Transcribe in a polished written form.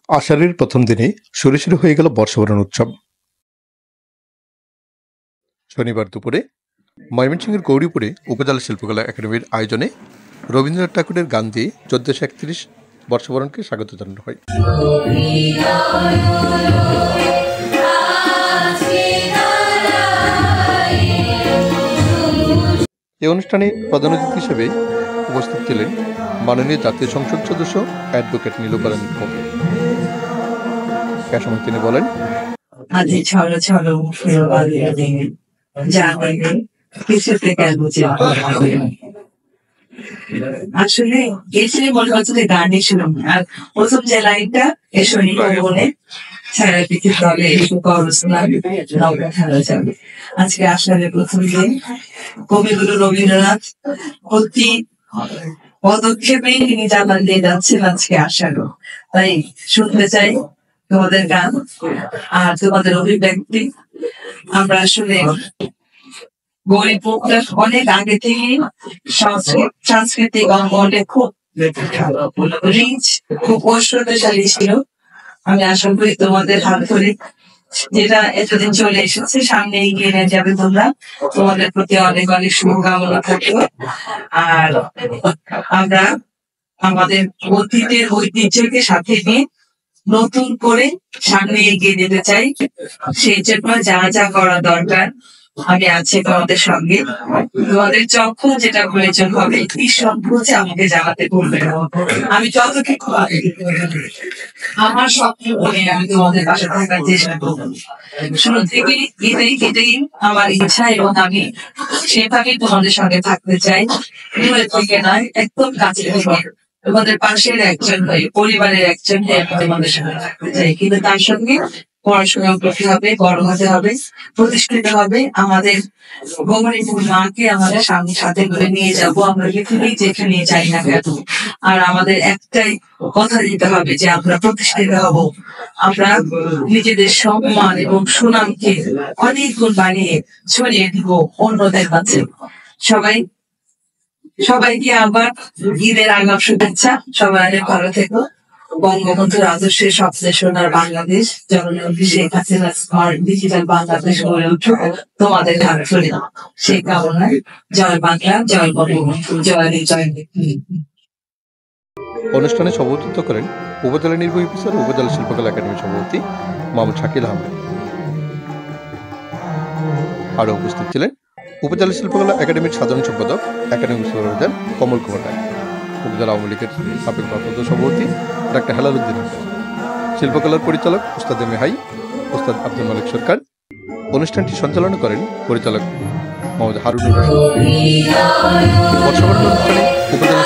আষাঢ়ের প্রথম দিনে শুরু হয়ে গেল বর্ষবরণ উৎসব। শনিবার দুপুরে ময়মনসিংহের গৌরীপুরে উপজেলা শিল্পকলা একাডেমির আয়োজনে রবীন্দ্রনাথ ঠাকুরের গান দিয়ে 1431 বর্ষবরণকে স্বাগত জানানো হয়। এই অনুষ্ঠানে প্রধান অতিথি হিসেবে উপস্থিত ছিলেন মাননীয় জাতীয় সংসদ সদস্য অ্যাডভোকেট নীলুপা কবি। এ সময় তিনি বলেন, আসলে এসে মনে হচ্ছে গানই শুনুন। আর প্রথম যে লাইনটা এসো বলে সারা পৃথিবী তলে এসো খেলা যাবে। আজকে আষাঢ়ের প্রথম দিন, কবিগুরু রবীন্দ্রনাথ প্রতি পদক্ষেপেই তিনি জানান দিয়ে যাচ্ছেন আজকে আষাঢ়। তাই শুনতে চাই তোমাদের গান আর তোমাদের অভিব্যক্তি। আমরা আসলে গৌরীপুরটা অনেক আগে থেকে সাংস্কৃতিক অঙ্গনে খুব রিচ, খুব ঐশ্বর্যশালী ছিল। আমি আশা করি তোমাদের হাত ধরে যেটা এতদিন চলে এসেছে সামনে এগিয়ে নিয়ে যাবে তোমরা। তোমাদের প্রতি অনেক অনেক শুভকামনা থাকবে। আর আমরা আমাদের অতীতের ঐতিহ্যকে সাথে নিয়ে নতুন করে সামনে এগিয়ে যেতে চাই। সেই জন্য যা যা করা দরকার আমি আছি তোমাদের সঙ্গে। তোমাদের যখন যেটা প্রয়োজন হবে নিঃসংকোচে আমাকে জানাতে বলবে। আমি যতটুকু আমার স্বপ্ন বলে আমি তোমাদের পাশে থাকার চেষ্টা করবো। শুরু থেকে এটাই আমার ইচ্ছা এবং আমি সেভাবেই তোমাদের সঙ্গে থাকতে চাই। দূরে থেকে নয়, একদম কাছে থেকে তোমাদের পাশের একজন হয়ে, পরিবারের একজন হয়ে আমি তোমাদের সঙ্গে থাকতে চাই। কিন্তু তার সঙ্গে পড়াশোনা করতে হবে, বড় হতে হবে, প্রতিষ্ঠিত হবে। আমাদের গৌরীপুর মাকে আমাদের সাথে করে নিয়ে যাবো আমরা পৃথিবী যেখানে যাই না কেন। আর আমাদের একটাই কথা দিতে হবে যে আমরা প্রতিষ্ঠিত হব। আমরা নিজেদের সম্মান এবং সুনামকে অনেক গুণ বাড়িয়ে ছড়িয়ে দিব অন্যদের কাছে। সবাইকে আবার ঈদের আগাম শুভেচ্ছা। সবাই ভালো থেকো। বঙ্গবন্ধুর আদর্শের স্বপ্নে সোনার বাংলাদেশ, জননেত্রী শেখ হাসিনা স্মার্ট ডিজিটাল বাংলাদেশ গড়ে উঠুক তোমাদের হাত ধরে। সেই কামনায় জয় বাংলা, জয় বঙ্গবন্ধু, জয় জয়। অনুষ্ঠানে সভাপতিত্ব করেন উপজেলা নির্বাহী অফিসার, উপজেলা শিল্পকলা একাডেমির সভাপতি মোহাম্মদ শাকিল আহমেদ। আরও উপস্থিত ছিলেন উপজেলা শিল্পকলা একাডেমির সাধারণ সম্পাদক একাডেমিক সুপারভাইজার কমল কুমার রায়, উপজেলা আওয়ামী লীগের সাবেক ভারপ্রাপ্ত সভাপতি ডাক্তার হেলাল উদ্দিন, শিল্পকলার পরিচালক উস্তাদ মেহাই, উস্তাদ আব্দুল মালিক সরকার। অনুষ্ঠানটি সঞ্চালনা করেন পরিচালক মোহাম্মদ হারুনুর রশিদ। বর্ষবরণ অনুষ্ঠানে উপজেলা